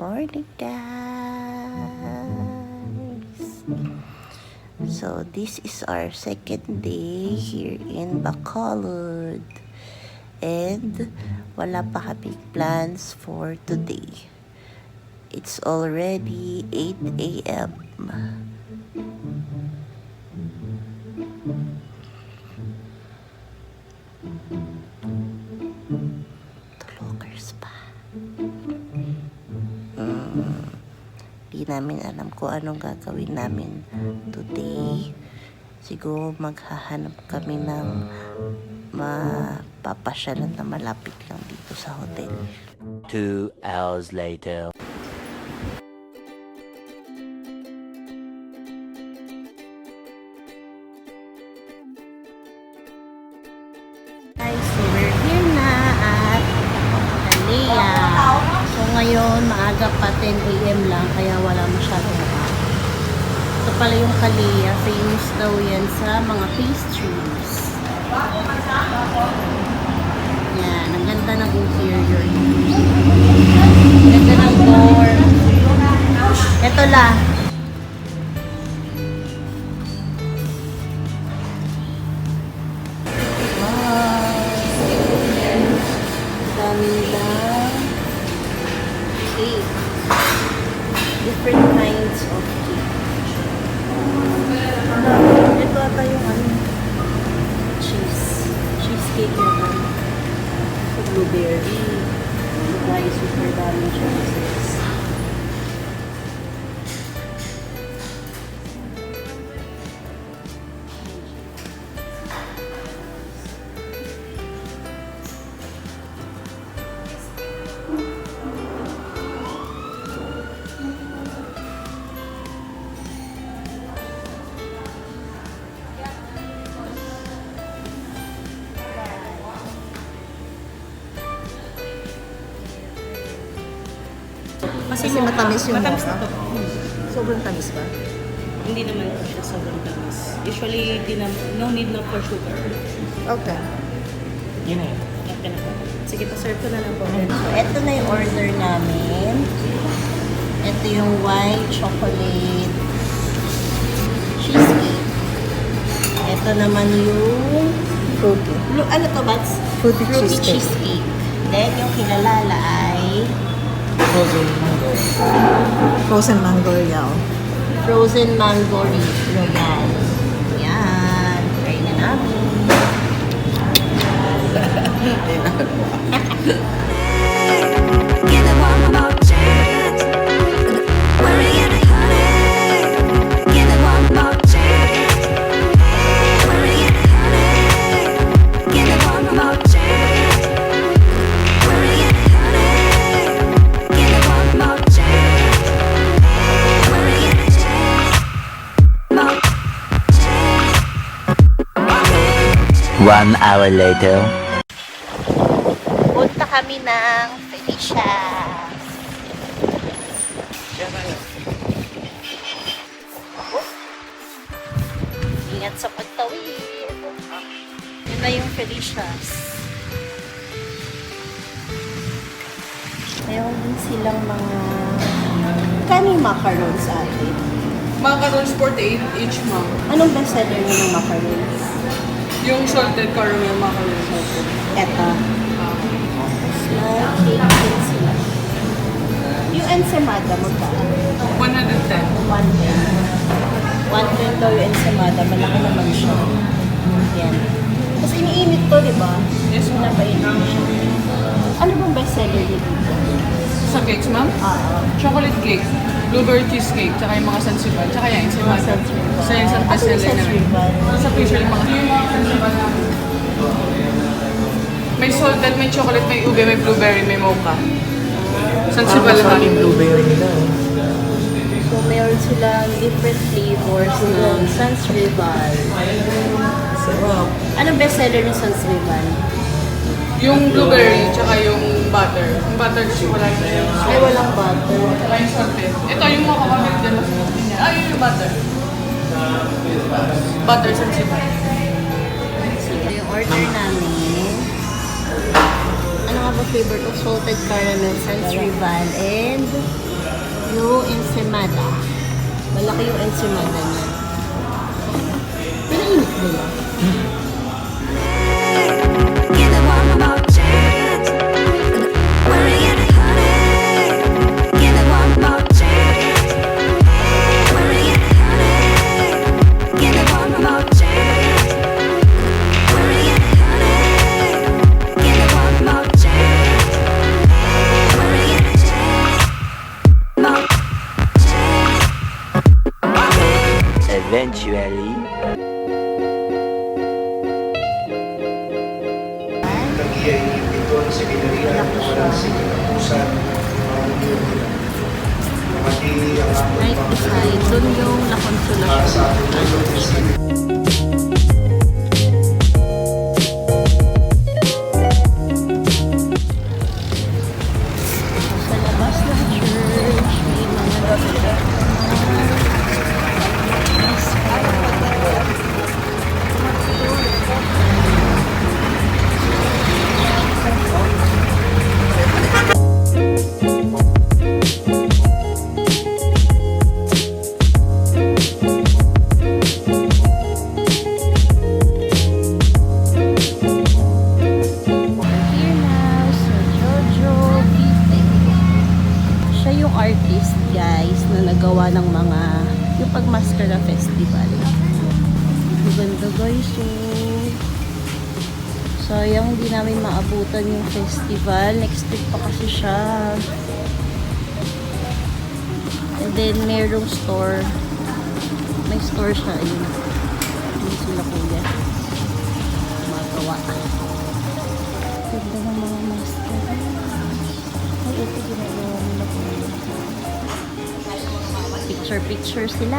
morning, guys. So this is our second day here in Bacolod, and wala pa kaming plans for today. It's already 8 a.m. Tulogers pa. Di namin alam kung anong gagawin namin today. Siguro maghahanap kami ng mapapasyalan na malapit lang dito sa hotel. 2 hours later. Guys, so we're here na at Alea. So ngayon, maaga pa 10 a.m. lang, kaya wala masyadong tao. Ito pala yung Alea. Famous daw yan sa mga pastries. Yan, ang ganda ng interior. Ang ganda ng door. Ito la. Dami nilang cake. Different kinds of cake. Ito ata yung cheesecake na blueberry. Guys, super daming choices. Kasi matamis yung matamis mocha. na to. Sobrang tamis ba? Hindi naman po siya sobrang tamis. Usually, no need na for sugar. Okay. Yun na yun. Okay na po. Sige, pa-serve ko na lang po. So, ito na yung order namin. Ito yung white chocolate cheesecake. Ito naman yung Fruity. ano to, Bats? Fruity cheesecake. cheesecake. Then, yung kilalala ay Frozen mango royale. frozen mango royale. Yan. Try na namin. Give it one more chance. Worry and honey. Give it one more chance. Worry and honey. Give it one more chance. Worry and honey. Give it one more chance. Worry and chance. More chance. 1 hour later. Punta kami ng Felicia's. Ingat sa pagtawid. Yun na yung Felicia's. Mayroon din silang mga kaning macarons atin. Macarons 48 each, ma'am. Anong bestseller nyo ng macarons? Yung salted caramel macarons. Eto. Small cake pencil. Yung ensaymada mo ka? 110. 110 daw yung ensaymada. Malaki naman siya. Yan. Tapos iniinit to, di ba? Yes, ma'am. Napainit siya. Ano bang bestseller niyo dito? Sa cakes, ma'am? Chocolate cake, blueberry cheesecake, tsaka yung mga sansiban, tsaka yung ensaymada. Sa yung sa bestseller namin. Sa facial yung mga may salted, may chocolate, may ube, may blueberry, may mocha. Sansiban lahat. blueberry nila. So, mayroon silang different flavors ng Sans Rival. Sarap. Anong bestseller ng Sans Rival? Yung blueberry, tsaka yung butter. Yung butter kasi wala yung Ay, walang butter. Tsaka yung salted. Ito yung mga kapatid dyan. Ay, yung butter. Butter sansiban. Sige, yung order namin. Ano nga ba flavor to? Salted caramel, Sans Rival, and Yung ensaymada. Malaki yung ensaymada niya. Pinainit nila. Give it one more chance. We're in it, honey. Give it one more chance. We're in it, honey. Give it one more chance. We're in it, honey. Give it one more chance. We're in it, more chance. Eventually. Ay ipintuan sa kinarihan ng walang sinikusan pati ang Right beside, dun yung La para sa Consolacion. ating isip. Sa labas ng church, may mga here now, so Jojo Vite. Siya yung artist, guys, na nagawa ng mga yung Pagmaskara Festival. Maganda, guys, oh. Sayang hindi namin maabutan yung festival. Next week pa kasi siya. And then, merong store. May store siya, ayun. Hindi sila kuya. Magawa. Ganda ng mga mascara. Ay, ito ginagawa nila po. Picture sila.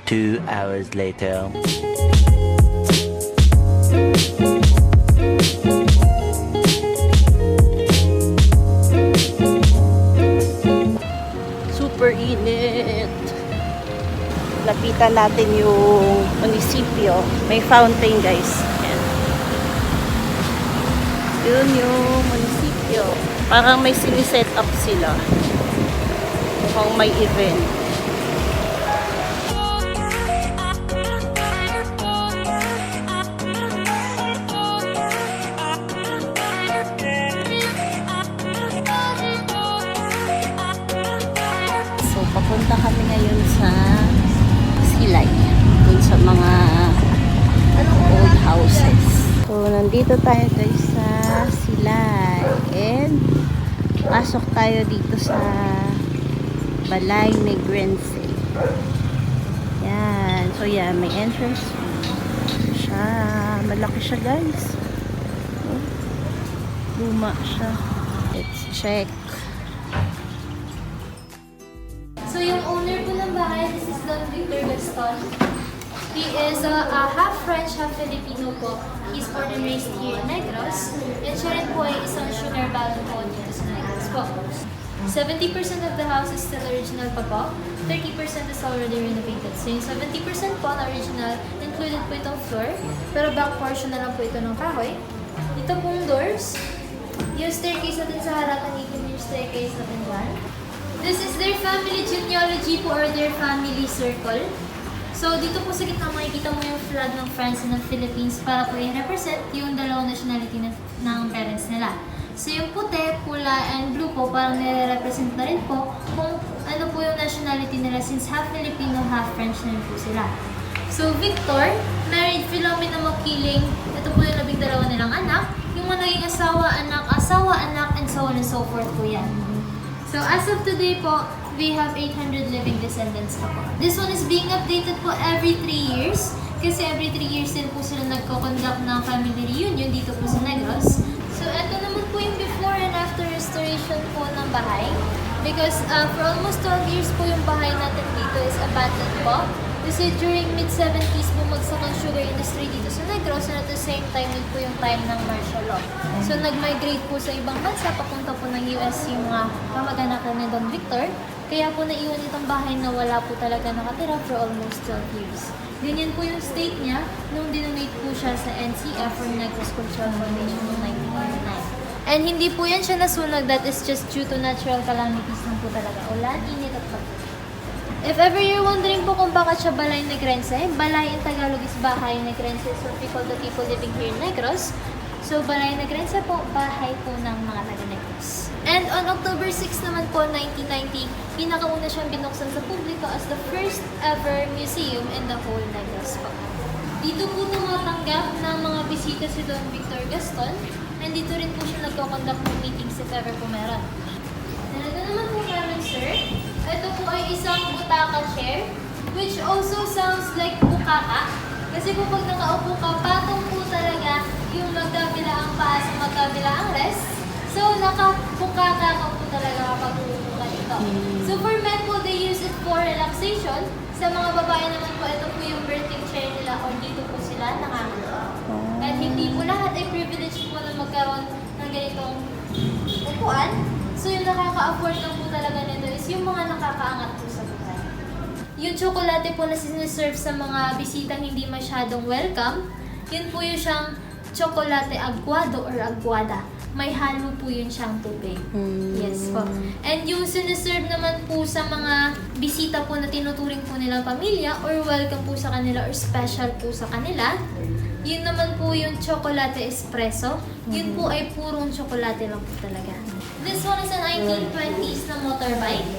Two hours later. Super init. Lapitan natin yung munisipyo. May fountain, guys. Ayan. Yun yung munisipyo. Parang may siniset up sila. Mukhang may event. So, papunta kami ngayon sa Silay. Dun sa mga old houses. So, nandito tayo guys sa Silay. And, pasok tayo dito sa Balay, Negrense. Yan. So, yan. May entrance siya. Malaki siya guys. Oh, luma siya. Let's check. So yung owner po ng bahay, this is Don Victor Gaston. He is half French, half Filipino po. He's born and raised here in Negros. And siya rin po ay isang sugar battle po dito sa Negros po. 70% of the house is still original pa po. 30% is already renovated. So yung 70% po na original, included po itong floor. Pero back portion na lang po ito ng kahoy. Ito pong doors. Yung staircase natin sa harap, nandito yung staircase natin dyan. This is their family genealogy po or their family circle. So, dito po sa gitna makikita mo yung flag ng France and ng Philippines para po i-represent yung dalawang nationality ng parents nila. So, yung puti, pula, and blue po parang nire-represent na rin po kung ano po yung nationality nila since half Filipino, half French na rin po sila. So, Victor, married Philomena Makiling. Ito po yung 12 nilang anak. Yung mga naging asawa, anak, and so on and so forth po yan. So as of today po, we have 800 living descendants pa po. This one is being updated po every 3 years. Kasi every 3 years din po sila nagko-conduct ng family reunion dito po sa Negros. So ito naman po yung before and after restoration po ng bahay. Because for almost 12 years po yung bahay natin dito is abandoned po. Kasi during mid-70s bumagsak ang sugar industry dito sa Negros and at the same time yun po yung time ng martial law. So nag-migrate po sa ibang bansa papunta po ng US yung mga kamag-anak ni Don Victor. Kaya po naiwan itong bahay na wala po talaga nakatira for almost 12 years. Ganyan po yung state niya nung dinonate po siya sa NCF or Negros Cultural Foundation noong 1999. And hindi po yan siya nasunog, that is just due to natural calamities lang po talaga. Ulan, init at pag. If ever you're wondering po kung bakit siya Balay Negrense, Balay in Tagalog is bahay, Negrense is what we call the people living here in Negros. So Balay Negrense po, bahay po ng mga taga-Negros. And on October 6 naman po, 1990, pinakauna siyang binuksan sa publiko as the first ever museum in the whole Negros po. Dito po tumatanggap ng mga bisita si Don Victor Gaston, and dito rin po siya nagko-conduct ng meetings if ever po meron. And ito naman po meron, sir. Ito po ay isang butaka chair, which also sounds like bukaka. Kasi po pag nakaupo ka, patong po talaga yung magkabila ang paa sa magkabila ang rest. So, nakabukaka ka po talaga kapag uupo ka dito. So, for men po, they use it for relaxation. Sa mga babae naman po, ito po yung birthing chair nila or dito po sila nakakatawa. At hindi po lahat ay privilege po na magkaroon ng ganitong upuan. So, yung nakaka-afford lang po talaga nito is yung mga nakakaangat po sa buhay. Yung tsokolate po na siniserve sa mga bisitang hindi masyadong welcome, yun po yung siyang tsokolate aguado or aguada. May halo po yun siyang tubig. Yes po. And yung siniserve naman po sa mga bisita po na tinuturing po nilang pamilya or welcome po sa kanila or special po sa kanila, yun naman po yung chocolate espresso. Yun po ay purong chocolate lang po talaga. This one is a 1920s na motorbike.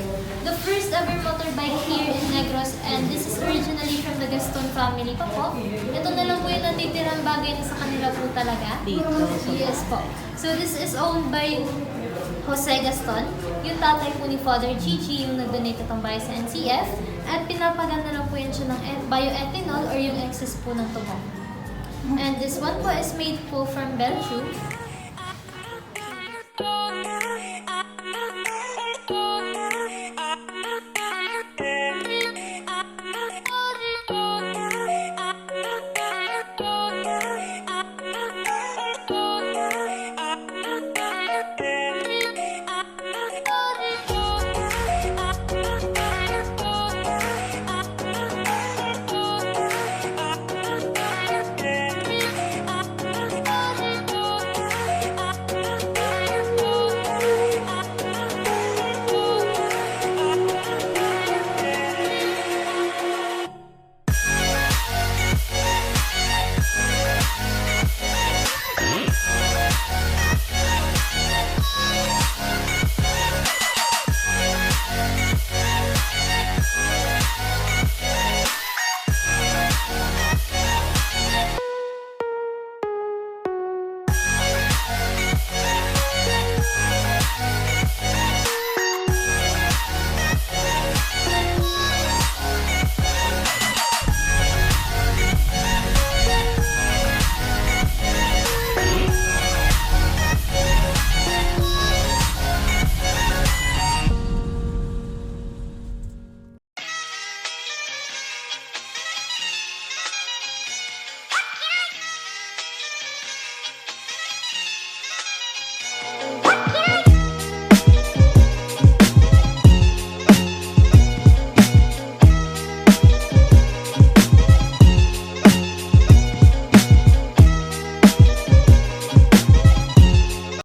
The first ever motorbike here in Negros, and this is originally from the Gaston family pa po. Ito na lang po yung natitirang bagay na sa kanila po talaga. Dito. Yes po. So this is owned by Jose Gaston. Yung tatay po ni Father Gigi yung nag-donate itong bahay sa NCF. At pinapaganda lang po yan siya ng bioethanol or yung excess po ng tubo. And this one po is made po from Belgium.